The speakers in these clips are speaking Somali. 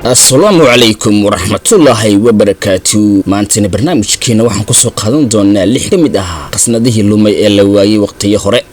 السلام عليكم ورحمة الله وبركاته. maantana barnaamijkeena waxaan ku soo qaadan doonaa 6 kamid ah qasnadihii lumay ee la waayay waqtiyo hore.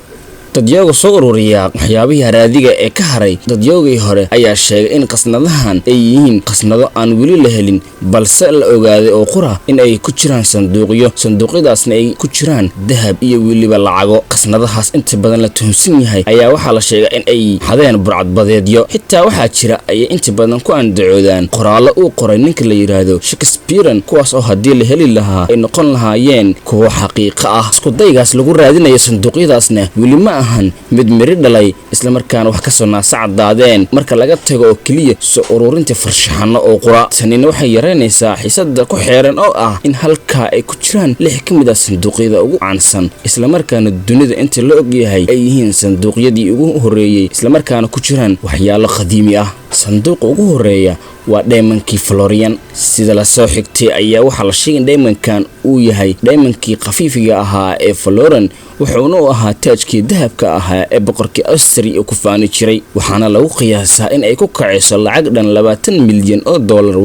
dadyoga soo ururiya waxyaabaha raadiga ee ka haray dadyoogii hore ayaa sheegay in qasnadahan ay yihiin qasnado aan weli la helin balse la ogaaday oo qura in ay ku jiraan sanduuqyadaasna ay ku jiraan dahab iyo weliba lacago. qasnadahaas inta badan la tuhunsan yahay ayaa waxaa la sheegay in ay hadeen burcadbadeedyo, xitaa waxaa jira ay inta badan ku andacoodaan qoraallo uu qoray ninka la yiraahdo Shakespeare, kuwaas oo haddii la heli lahaa ay noqon lahaayeen kuwo xaqiiqo ah. isku daygaas lagu raadinayo sanduuqyadaasna weli ma mid miri dhalay isla markaana wax ka soo naasacdaadeen marka laga tago oo kaliya soo ururinta farshaxano oo qura. tanina waxay yareynaysaa xiisada ku xeeran oo ah in halka ay ku jiraan 6 kamid ah sanduuqyada ugu caansan isla markaana dunida inta la og yahay ay yihiin sanduuqyadii ugu horeeyay isla markaana ku jiraan waxyaalo qadiimi ah. sanduuqa ugu horeeya waa diamondkii Florian. sida la soo xigtay ayaa waxa la sheegay in diamondkan uu yahay diamondkii qafiifiga ahaa ee Florian, wuxuuna u ahaa taajkii dahabka ahaa ee boqorkii Austria ku faani jiray, waxaana lagu qiyaasaa in ay ku kacayso lacag dhan $20 milyan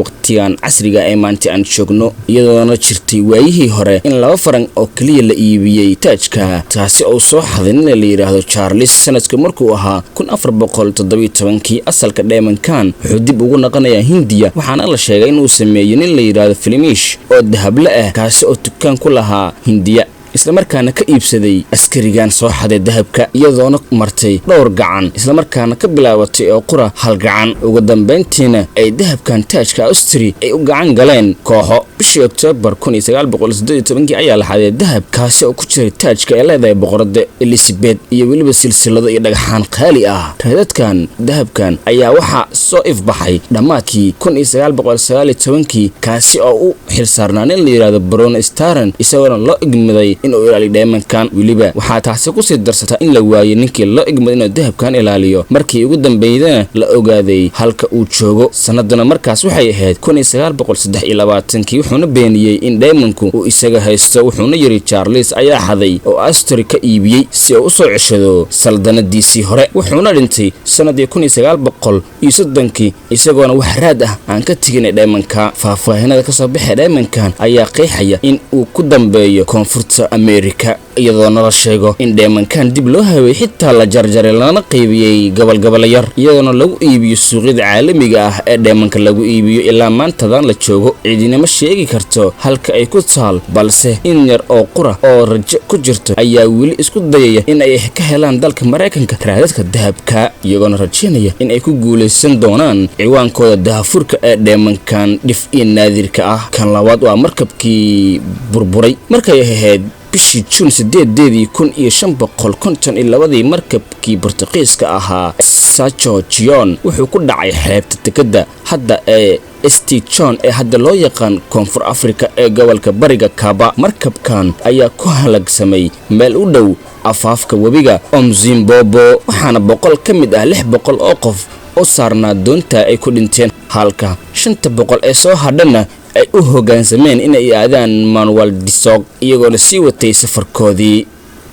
waqtigan casriga ee maanta aan joogno, iyadoona jirtay waayihii hore in 2 faran oo kaliya la iibiyay taajka, taasi oo soo xaday nin la yiraahdo Charles sanadka markuu ahaa 1417. asalka diamondkan wuxuu dib ugu noqonayaa Hindiya, waxaana la sheegay inuu sameeyay nin la yiraahdo Flemish oo dahable ah, kaasi oo dukaan ku lahaa Hindiya isla markaana ka iibsaday askarigan soo xaday dahabka, iyadoona martay dhowr gacan isla markaana ka bilaabatay oo qura hal gacan. ugu dambeyntiina ay dahabkan taajka Austria ay u gacan galeen kooxo. bishii October 1918 ayaa la xaday dahab kaasi oo ku jiray taajka ay leedahay boqorada Elizabeth iyo weliba silsilado iyo dhagaxaan qaali ah. raadadkan dahabkan ayaa waxa soo ifbaxay dhamaadkii 1919 kaasi oo u xilsaarnaa nin la yiraahdo Baron Staran, isagoo loo igmiday inuu ilaaliyo diamondkan. weliba waxaa taasi ku sii darsata in la waayay ninkii loo igmiday inuu dahabkan ilaaliyo markii ugu dambeeyayna la ogaaday halka uu joogo. sanaduna markaas waxay ahayd 1923 wuxuuna beeniyay in diamondku uu isaga haysto, wuxuuna yiri Charles ayaa xaday oo Austria ka iibiyay si uu soo ceshado saldanadiisii hore. wuxuuna dhintay sanadii 1930 isagoona wax raad ah aan ka tigin diamondka. faahfaahinada ka soo baxay diamondkan ayaa qeexaya in uu ku dambeeyo koonfurta America, iyadoona la sheego in diamondkan dib loo habeeyay xitaa la jarjaray lana qaybiyay gobol yar, iyadoona lagu iibiyo suuqyada caalamiga ah ee diamondka lagu iibiyo. ilaa maantadan la joogo cidina ma sheegi karto halka ay ku taal, balse in yar oo qura oo rajo ku jirto ayaa weli isku dayaya in ay ka helaan dalka Mareykanka raadadka dahabka, iyagoona rajaynaya in ay ku guuleysan doonaan ciwaankooda dahabfurka ee diamondkan dhif iyo naadirka ah. kan labaad waa markabkii burburay markay ahayd bishii June 1552 markabkii Portugiiska ahaa Sancho Gion wuxuu ku dhacay xeebta dekada hadda ee St. John ee hadda loo yaqaan Koonfur Afrika ee gobolka Bariga Kaba. markabkan ayaa ku halagsamay meel u dhow afaafka webiga Omzimbobo, waxaana 100 kamid ah 600 oo qof oo saarnaa doonta ay ku dhinteen, halka 500 ee soo hadhana ay u hoggaansameen inay aadaan Manuel Disog, iyagoona sii watay safarkoodii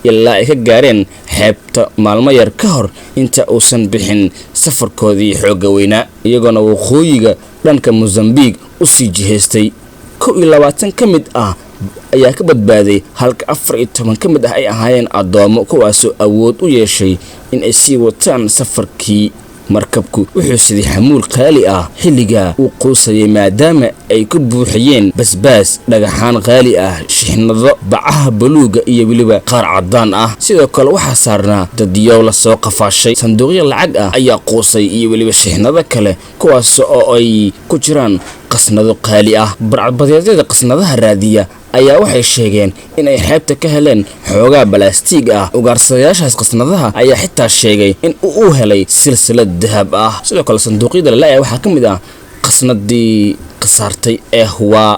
ilaa ay ka gaareen xeebta maalmo yar ka hor inta uusan bixin safarkoodii xooga weynaa, iyagoona waqooyiga dhanka Mozambique u sii jihaystay. 21 kamid ah ayaa ka badbaaday, halka 14 kamid ah ay ahaayeen adoomo, kuwaasoo awood u yeeshay in ay sii wataan safarkii. markabku wuxuu sidii xamuul qaali ah xilliga uu quusayay maadaama ay ku buuxiyeen basbaas, dhagaxaan qaali ah, shixnado, bacaha baluuga iyo weliba qaar cadaan ah. sidoo kale waxaa saarnaa dadyow la soo qafaashay sanduuqyo lacag ah ayaa quusay iyo weliba shixnado kale, kuwaas oo ay ku jiraan qasnado qaali ah. burcadbadeedyada qasnadaha raadiya ayaa waxay sheegeen in ay xeebta ka heleen xoogaa balaastiig ah. ugaarsadayaashaas qasnadaha ayaa xitaa sheegay in uu helay silsilad dahab ah. sidoo kale sanduuqyada la leeyahay waxaa ka mid ah qasnadii qasaartay ee Huwa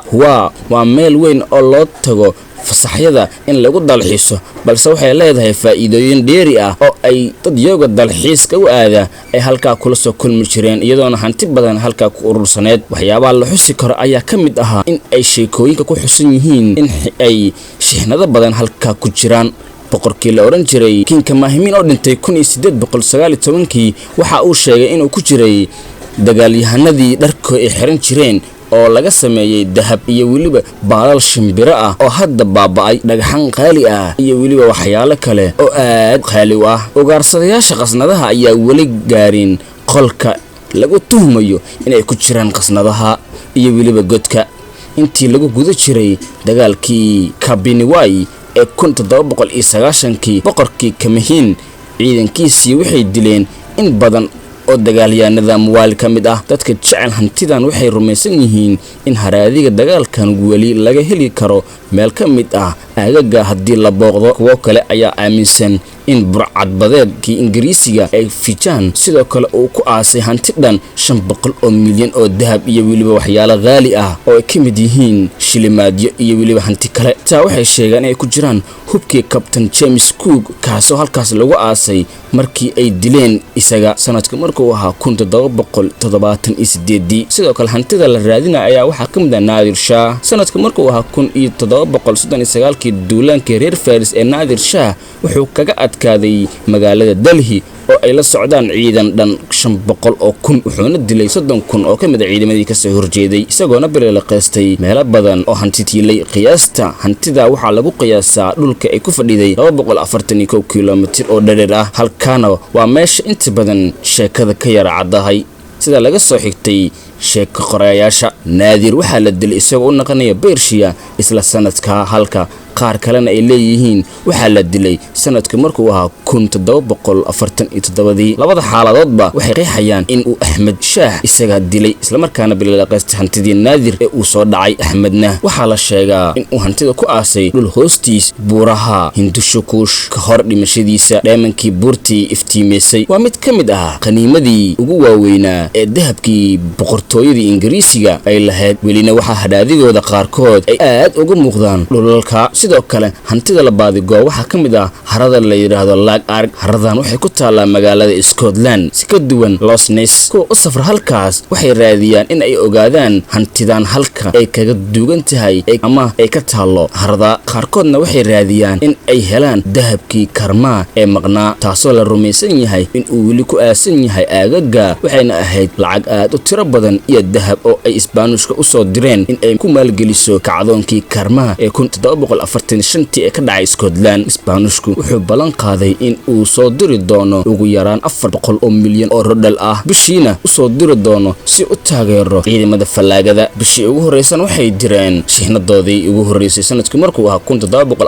waa meel weyn oo loo tago fasaxyada in lagu dalxiiso, balse waxay leedahay faa'iidooyin dheeri ah oo ay dad yoga dalxiiska u aada ay halka kula soo kulmi jireen, iyadoona hanti badan halka ku urursaneed. waxyaabaha la xusi karo ayaa ka mid ahaa in ay sheekooyinka ku xusan yihiin in ay shixnado badan halka ku jiraan. boqorkii la oran jiray King Mahimin oo dhintay 1819 waxa uu sheegay inuu ku jiray dagaalyahanadii dharkoo ay xiran jireen oo laga sameeyey dahab iyo weliba baalal shimbiro ah oo hadda baaba'ay, dhagxan qaali ah iyo weliba waxyaalo kale oo aad qaali u ah. ugaarsadayaasha qasnadaha ayaa weli gaarin qolka lagu tuhmayo inay ku jiraan qasnadaha iyo weliba godka. intii lagu guda jiray dagaalkii Kabiniwai ee 1790kii, boqorkii Kamahin ciidankiisii waxay dileen in badan oo dagaalyahanada Muwaali ka mid ah. dadka jecel hantidan waxay rumaysan yihiin in haraadiga dagaalkan weli laga heli karo meel ka mid ah aagaga haddii la booqdo. kuwo kale ayaa aaminsan in burcadbadeedkii Ingiriisiga ay Fijan sidoo kale uu ku aasay hanti dhan 500 oo milyan oo dahab iyo weliba waxyaalo qaali ah oo ay ka mid yihiin shilimaadyo iyo weliba hanti kale. taa waxay sheegaan inay ku jiraan hubkii Captain James Cook kaasoo halkaas lagu aasay markii ay dileen isaga sanadka markuu ahaa 1778. sidoo kale hantida la raadina ayaa waxaa ka mid ah Nadir Shah. sanadka markuu ahaa 1739kii, duulaankii reer Faris ee Nadir Shah wuxuu kaga adkaaday magaalada Delhi oo ay la socdaan ciidan dhan 500 oo kun, wuxuuna dilay 30,000 oo ka mid ah ciidamadii ka soo horjeeday, isagoona bilaqaystay meelo badan oo hanti tiilay. qiyaasta hantida waxaa lagu qiyaasaa dhulka ay ku fadhiday 241 kilomitir oo dherer ah. halkaana waa meesha inta badan sheekada ka yara caddahay sida laga soo xigtay sheeko qorayaasha. Nadir waxaa la dilay isagoo u naqanaya Bershiya isla sanadka, halka qaar kalena ay leeyihiin waxaa la dilay sanadka markuu ahaa 1747. labada xaaladoodba waxay qeexayaan in uu Ahmed Shah isaga dilay isla markaana bilaqaystay hantidii Nadir ee uu soo dhacay. Ahmedna waxaa la sheegaa in uu hantida ku aasay dhul hoostiis buuraha Hinduskush ka hor dhimashadiisa. dheemankii buurtii iftiimeysay waa mid ka mid ah qaniimadii ugu waaweynaa ee dahabkii boqortooyadii Ingiriisiga ay lahayd. welina waxaa hadaadigooda qaarkood ay aad uga muuqdaan dhulalka. sidoo kale hantida la baadigoo waxaa ka mid ah harada la yiraahdo Lag Arg. haradan waxay ku taalaa magaalada Scotland si ka duwan Loch Ness. kuwa u safra halkaas waxay raadiyaan in ay ogaadaan hantidan halka ay kaga duugan tahay ama ay ka taalo harada. qaarkoodna waxay raadiyaan in ay helaan dahabkii Karma ee maqnaa, taasoo la rumaysan yahay in uu weli ku aasan yahay aagaga. waxayna ahayd lacag aad u tiro badan iyo dahab oo ay Isbaanishka u soo direen in ay ku maalgeliso kacdoonkii Karma ee 1745 ee ka dhacay Scotland. Isbaanishku wuxuu ballan qaaday in uu soo diri doono ugu yaraan 400 oo milyan oo rodal ah bishiina u soo diri doono si u taageero ciidamada fallaagada. bishii ugu horeysan waxay direen shixnadoodii ugu horeysay sanadkii markuu ahaa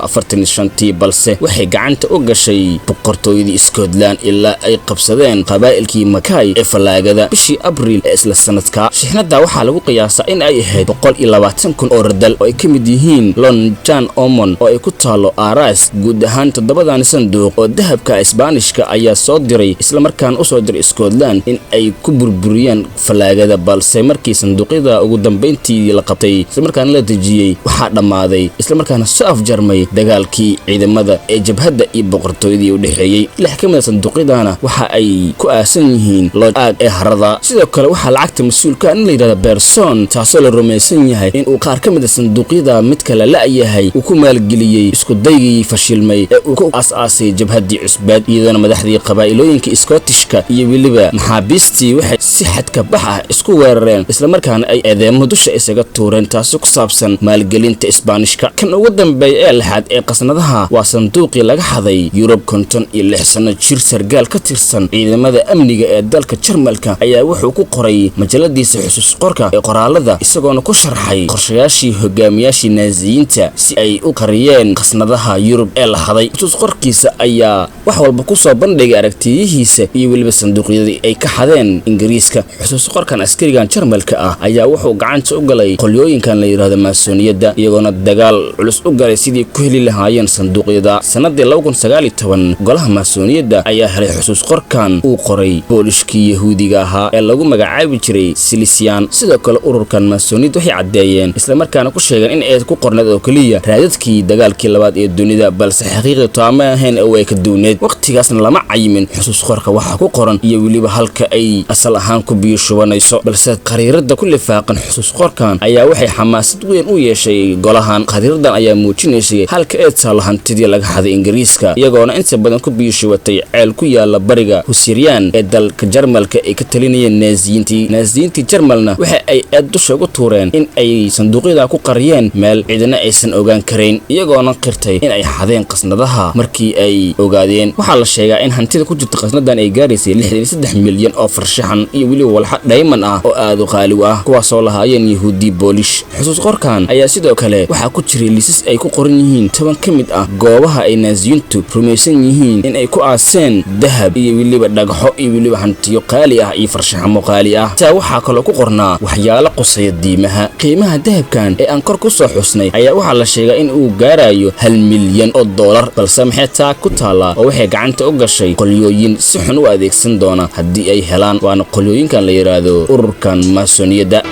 1745, balse waxay gacanta u gashay boqortooyadii Scotland ilaa ay qabsadeen qabaa'ilkii Mackay ee fallaagada bishii Abriil ee isla sanadka. shixnada waxaa lagu qiyaasaa in ay ahayd 120,000 oo rodal oo ay ka mid yihiin Lon Jan Omon oo ay ku taalo Aras. guud ahaan 7 sanduuq oo dahabka Isbaanishka ayaa soo diray isla markaan u soo diray Scotland in ay ku burburiyaan fallaagada, balse markii sanduuqyada ugu dambeyntii la qabtay isla markaan la dejiyay waxaa dhamaaday isla markaan soo afjarmay dagaalkii ciidamada ee jabhadda iyo boqortooyadii u dhaxeeyay. 6 ka mid ah sanduuqyadana waxa ay ku aasan yihiin Lord Aag ee harada. sidoo kale waxaa lacagta mas'uulka in la yiraahdo Berson, taasoo la rumaysan yahay in uu qaar ka mid ah sanduuqyada mid kale la yahay uu ku maalgeliyay isku daygii fashilmay ee uu ku aas-aasay jabhaddii cusbaad. iyadoo madaxdii qabaa'ilooyinka Scottishka iyo weliba maxaabiistii waxay si xadka bax ah isku weerareen isla markaana ay eedeemo dusha isaga tuureen, taasoo ku saabsan maalgelinta Isbaanishka. kan ugu dambeeya ee lixaad ee qasnadaha waa sanduuqii laga xaday Yurub. 56 sano jir sargaal ka tirsan ciidamada amniga ee dalka Jarmalka ayaa wuxuu ku qoray majaladiisa xusuus qorka ee qoraalada isagoona ku sharxay qorshayaashii hogaamiyaashii Naaziyiinta si ay u qariyeen qasnadaha Yurub ee la xaday. xusuus qorkiisa ayaa wax walba ku soo bandhigay aragtiyihiisa iyo weliba sanduuqyadii ay ka xadeen Ingiriiska. xusuus qorkan askarigan Jarmalka ah ayaa wuxuu gacanta u galay qolyooyinkan la yiraahdo Maasoniyada, iyagoona dagaal culus u galay sidii ku heli lahaayeen sanduuqyada. sanadii 2019 golaha Maasoniyada ayaa helay xusuus qorkan uu qoray boolishkii Yahuudiga ahaa ee lagu magacaabi jiray Silesian. sidoo kale ururkan Maasoniyada waxay cadeeyeen isla markaana ku sheegeen in ay ku qorneed oo kaliya raadadkii dagaalkii labaad ee dunida, balse xaqiiqadu ma ahayn oo ay ka duuneed. waqtigaasna lama cayimin xusuus qorka waxa ku qoran iyo weliba halka ay asal ahaan ku biyo shubanayso, balse qariirada ku lifaaqan xusuus qorkan ayaa waxay xamaasad weyn u yeeshay golahan. qariiradan ayaa muujinaysay halka ay taalo hantidii laga xaday Ingiriiska, iyagoona inta badan ku biyo shubatay ceel ku yaala bariga Husiryan ee dalka Jarmalka ay ka talinayeen Naaziyiintii. boqortooyadii naasiyiintii Jarmalna waxa ay aad dusha ugu tuureen in ay sanduuqyada ku qariyeen meel cidina aysan ogaan karayn iyagoona qirtay in ay xadeen qasnadaha markii ay ogaadeen. waxaa la sheegaa in hantida ku jirta qasnadan ay gaaraysay 63 milyan oo farshaxan iyo weliba walxa diamond ah oo aad u qaali ah kuwaasoo lahaayeen Yahuudi Polish. xusuus qorkan ayaa sidoo kale waxaa ku jiray liisas ay ku qoran yihiin 10 ka mid ah goobaha ay naasiyiintu rumaysan yihiin in ay ku aaseen dahab iyo weliba dhagaxo iyo weliba hantiyo qaali ah iyo farshaxamo qaali ah. taa waxaa kaloo ku qornaa waxyaalo qusaya diimaha. qiimaha dahabkan ee aan kor ku soo xusnay ayaa waxaa la sheegaa in uu gaarayo 1 milyan oo dollar, balse maxay taa ku taala oo waxay gacanta u gashay qolyooyin si xun u adeegsan doona haddii ay helaan, waana qolyooyinkan la yiraahdo ururkan maasoniyada.